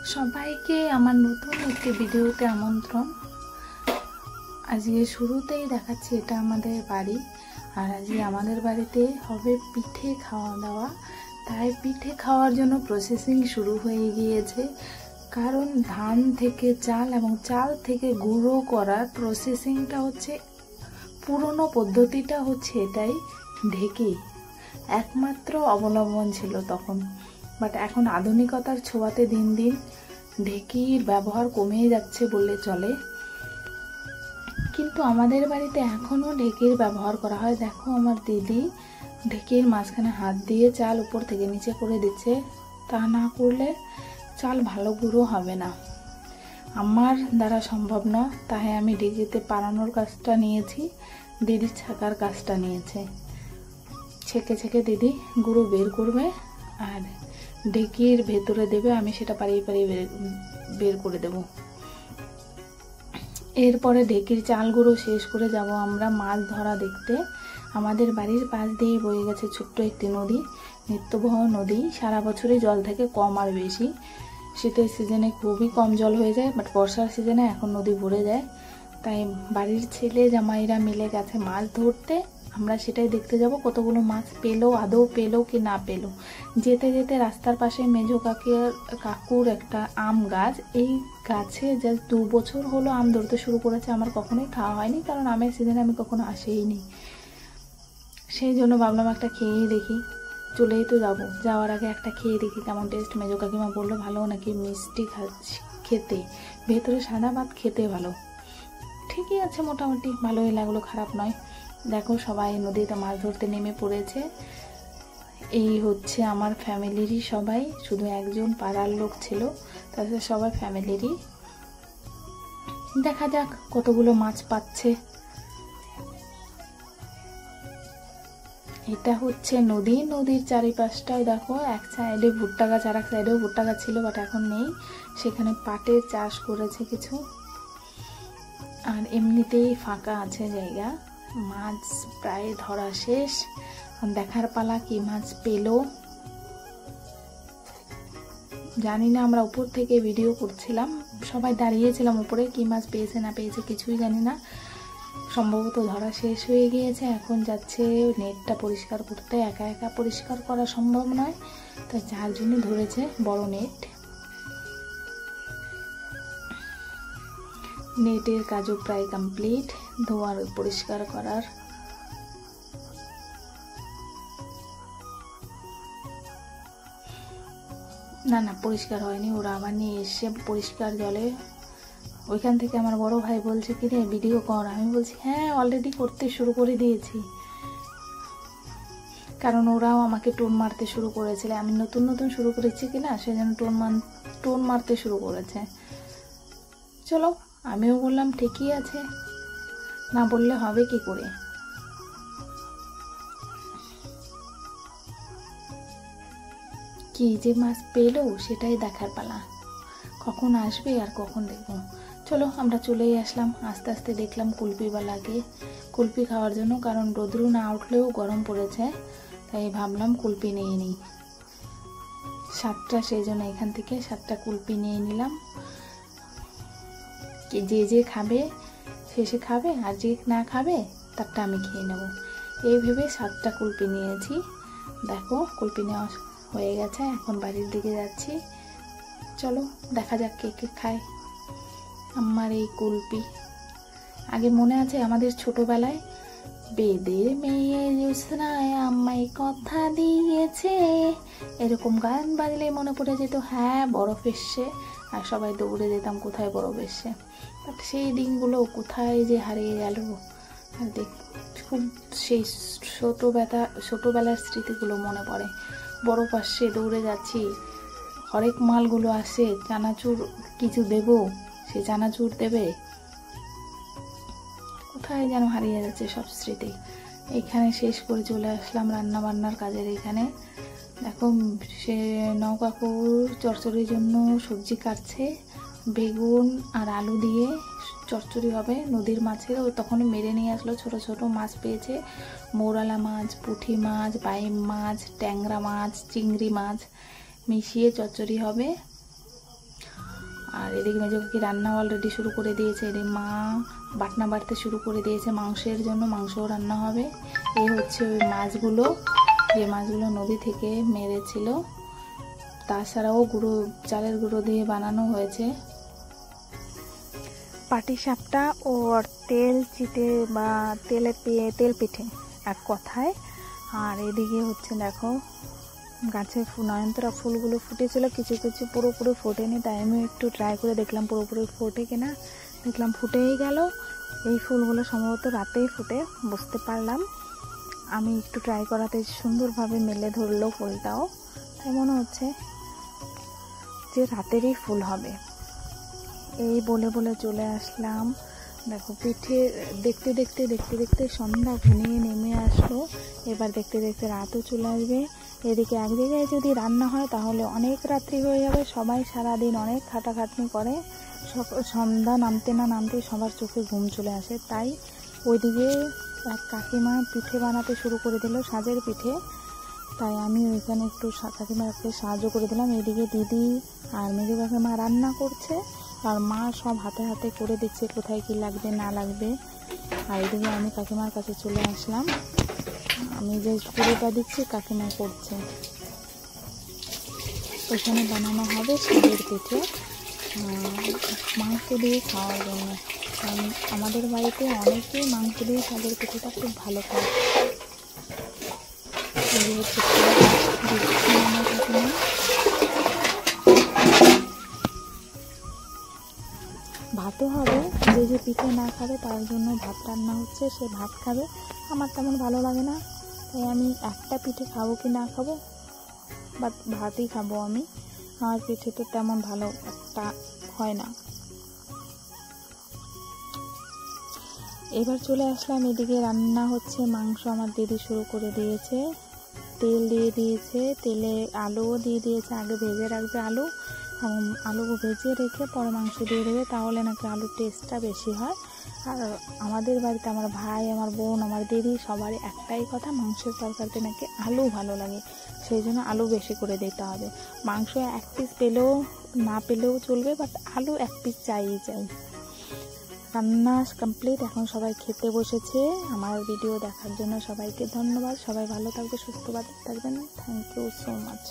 সবাইকে আমার নতুন একটি ভিডিওতে আমন্ত্রণ। আজকে শুরুতেই দেখাচ্ছি এটা আমাদের বাড়ি, আর আজকে আমাদের বাড়িতে হবে পিঠে খাওয়া দাওয়া। তাই পিঠে খাওয়ার জন্য প্রসেসিং শুরু হয়ে গিয়েছে, কারণ ধান থেকে চাল এবং চাল থেকে গুঁড়ো করার প্রসেসিংটা হচ্ছে পুরনো পদ্ধতিটা হচ্ছে এটাই, ঢেকি একমাত্র অবলম্বন ছিল তখন। বাট এখন আধুনিকতার ছোঁয়াতে দিন দিন ঢেকির ব্যবহার কমে যাচ্ছে বললে চলে, কিন্তু আমাদের বাড়িতে এখনও ঢেকির ব্যবহার করা হয়। দেখো আমার দিদি ঢেকির মাঝখানে হাত দিয়ে চাল উপর থেকে নিচে করে দিচ্ছে, তা না করলে চাল ভালো গুঁড়ো হবে না। আমার দ্বারা সম্ভব না, তাই আমি ঢেকিতে পাড়ানোর কাজটা নিয়েছি, দিদি ছাকার কাজটা নিয়েছে। ছেঁকে ছেঁকে দিদি গুঁড়ো বের করবে আর ঢেকির ভেতরে দেবে, আমি সেটা পাড়িয়ে পাড়িয়ে বের করে দেব। এরপরে ঢেকির চাল গুঁড়ো শেষ করে যাব আমরা মাছ ধরা দেখতে। আমাদের বাড়ির পাশ দিয়েই বয়ে গেছে ছোট্ট একটি নদী, নিত্যবহ নদী। সারা বছরই জল থাকে কম আর বেশি, শীতের সিজনে খুবই কম জল হয়ে যায়, বাট বর্ষার সিজনে এখন নদী ভরে যায়। তাই বাড়ির ছেলে জামাইরা মিলে গেছে মাছ ধরতে, আমরা সেটাই দেখতে যাব কতগুলো মাছ পেলো, আদৌ পেলো কি না পেলো। যেতে যেতে রাস্তার পাশে মেজো কাকুর একটা আম গাছ, এই গাছে জাস্ট 2 বছর হলো আম ধরতে শুরু করেছে। আমার কখনোই খাওয়া হয়নি, কারণ আমের সিজনে আমি কখনো আসেইনি। সেই জন্য ভাবলাম একটা খেয়েই দেখি, চলেই তো যাবো, যাওয়ার আগে একটা খেয়ে দেখি কেমন টেস্ট। মেজো কাকিমা বললো ভালো নাকি, মিষ্টি খেতে, ভেতরে সাদা ভাত খেতে ভালো। ঠিকই আছে, মোটামুটি ভালোই লাগলো, খারাপ নয়। দেখো সবাই নদীতে মাছ ধরতে নেমে পড়েছে। এই হচ্ছে আমার ফ্যামিলিরই সবাই, শুধু একজন পাড়ার লোক ছিল, তাছাড়া সবাই ফ্যামিলিরই। দেখা যাক কতগুলো মাছ পাচ্ছে। এটা হচ্ছে নদী, নদীর চারিপাশটায় দেখো এক সাইডে ভুট্টা গাছ, আর এক সাইডেও ভুট্টা গাছ ছিল, বাট এখন নেই। সেখানে পাটের চাষ করেছে কিছু, আর এমনিতেই ফাঁকা আছে জায়গা। মাছ প্রায় ধরা শেষ, দেখার পালা কি মাছ পেলো। জানি না, আমরা উপর থেকে ভিডিও করছিলাম, সবাই দাঁড়িয়েছিলাম উপরে, কি মাছ পেয়েছে না পেয়েছে কিছুই জানি না। সম্ভবত ধরা শেষ হয়ে গিয়েছে, এখন যাচ্ছে নেটটা পরিষ্কার করতে। একা একা পরিষ্কার করা সম্ভব নয়, তাই 4 জনই ধরেছে বড় নেট। নেটের কাজও প্রায় কমপ্লিট, ধোয়ার পরিষ্কার করার। না না, পরিষ্কার হয়নি, ওরা আবার নিয়ে এসে পরিষ্কার জলে। ওইখান থেকে আমার বড় ভাই বলছে কি রে ভিডিও কর, আমি বলছি হ্যাঁ অলরেডি করতে শুরু করে দিয়েছি, কারণ ওরাও আমাকে টোন মারতে শুরু করেছিল। আমি নতুন নতুন শুরু করেছি কিনা, সেজন্য টোন মারতে শুরু করেছে। চলো আমিও বললাম ঠিকই আছে, না বললে হবে কি করে। কি যে মাছ পেলো সেটাই দেখার পালা, কখন আসবে আর কখন দেখবো। চলো আমরা চলেই আসলাম। আস্তে আস্তে দেখলাম কুলপিওয়ালাকে, কুলপি খাওয়ার জন্য, কারণ রোদ্রু না উঠলেও গরম পড়েছে, তাই ভাবলাম কুলপি নিয়ে নিই। 7টা, সেই জন্য এখান থেকে 7টা কুলপি নিয়ে নিলাম। যে যে খাবে শেষে খাবে, আর যে না খাবে তারটা আমি খেয়ে নেব, এই ভেবে 7টা কুলপি নিয়েছি। দেখো কুলপি নেওয়া হয়ে গেছে, এখন বাড়ির দিকে যাচ্ছি। চলো দেখা যাক কে কে খায় আমার এই কুলপি। আগে মনে আছে আমাদের ছোটবেলায়, বেদের মেয়ে জ্যোৎস্নায় আমায় কথা দিয়েছে, এরকম গান বাজলে মনে পড়ে যেত হ্যাঁ বরফ এসছে, আর সবাই দৌড়ে যেতাম কোথায় বরফ এসছে। বাট সেই দিনগুলো কোথায় যে হারিয়ে গেল। আর খুব সেই ছোটোবেলার স্মৃতিগুলো মনে পড়ে। বরফ আসছে, দৌড়ে যাচ্ছি, হরেক মালগুলো আসে, চানাচুর কিছু দেব, সে চানাচুর দেবে, কোথায় যেন হারিয়ে যাচ্ছে সব স্মৃতি। এইখানে শেষ করে চলে আসলাম রান্না বান্নার কাজের এখানে। দেখো সে নৌকাকুর চচ্চড়ির জন্য সবজি কাটছে, বেগুন আর আলু দিয়ে চচ্চড়ি হবে। নদীর মাছের ওই তখনই মেরে নিয়ে আসলো, ছোট ছোট মাছ পেয়েছে, মৌরালা মাছ, পুঁটি মাছ, বাইম মাছ, ট্যাংরা মাছ, চিংড়ি মাছ মিশিয়ে চচ্চড়ি হবে। আর এদিকে মেজো কাকি রান্না অলরেডি শুরু করে দিয়েছে, এদিকে মা বাটনা বাটতে শুরু করে দিয়েছে মাংসের জন্য, মাংসও রান্না হবে। এই হচ্ছে ওই মাছগুলো, যে মাছগুলো নদী থেকে মেরেছিল, তাছাড়াও গুঁড়ো চালের গুঁড়ো দিয়ে বানানো হয়েছে পাটিসাপটা ও তেল চিটে বা তেল পিঠে এক কথায়। আর এদিকে হচ্ছে দেখো গাছে নয়নতারা ফুলগুলো ফুটেছিল, কিছু কিছু পুরোপুরি ফোটেনি, তাই আমি একটু ট্রাই করে দেখলাম পুরোপুরি ফোটে কিনা, দেখলাম ফুটেই গেল। এই ফুলগুলো সম্ভবত রাতেই ফুটে, বুঝতে পারলাম। আমি একটু ট্রাই করাতে সুন্দরভাবে মেলে ধরলো ফুলটাও, তাই মনে হচ্ছে যে রাতেরই ফুল হবে। এই বলে বলে চলে আসলাম। দেখো পিঠে দেখতে দেখতে দেখতে দেখতে সন্ধ্যা ঘনিয়ে নেমে আসলো, এবার দেখতে দেখতে রাতও চলে আসবে। এদিকে এক জায়গায় যদি রান্না হয় তাহলে অনেক রাত্রি হয়ে যাবে, সবাই সারাদিন অনেক খাটাখাটনি করে, সন্ধ্যা নামতে না নামতে সবার চোখে ঘুম চলে আসে। তাই ওইদিকে এক কাকিমা পিঠে বানাতে শুরু করে দিল, সাজের পিঠে, তাই আমি ওইখানে একটু কাকিমাকে সাহায্য করে দিলাম। এদিকে দিদি আর মেজো কাকিমা রান্না করছে, আর মা সব হাতে হাতে করে দিচ্ছে কোথায় কি লাগবে না লাগবে। আর এদিকে আমি কাকিমার কাছে চলে আসলাম, আমি যে পুরোটা দিচ্ছি কাকিমা করছে। ওখানে বানানো হবে সাজের পিঠে মাংস দিয়ে খাওয়ার জন্য, কারণ আমাদের বাড়িতে অনেকেই মাংস দিয়ে সাজের পিঠেটা খুব ভালো খায়। ভাতও হবে, যে যে পিঠে না খাবে তার জন্য ভাত রান্না হচ্ছে, সে ভাত খাবে। আমার তেমন ভালো লাগে না, তাই আমি একটা পিঠে খাবো কি না খাবো, বাট ভাতই খাবো আমি। আমার পিঠেতে তেমন ভালো একটা হয় না। এবার চলে আসলাম এদিকে রান্না হচ্ছে মাংস, আমার দিদি শুরু করে দিয়েছে, তেল দিয়ে দিয়েছে, তেলে আলুও দিয়ে দিয়েছে, আগে ভেজে রাখবে আলু, আলু ভেজে রেখে পরে মাংস দিয়ে দেবে, তাহলে নাকি আলুর টেস্টটা বেশি হয়। আর আমাদের বাড়িতে আমার ভাই, আমার বোন, আমার দিদি সবারই একটাই কথা, মাংসের তরকারিতে নাকি আলু ভালো লাগে, সেই জন্য আলু বেশি করে দিতে হবে। মাংস এক পিস পেলেও না পেলেও চলবে, বাট আলু এক পিস চাই। রান্না কমপ্লিট, এখন সবাই খেতে বসেছে। আমার ভিডিও দেখার জন্য সবাইকে ধন্যবাদ, সবাই ভালো থাকবে, সুস্থ থাকবেন। Thank you so much.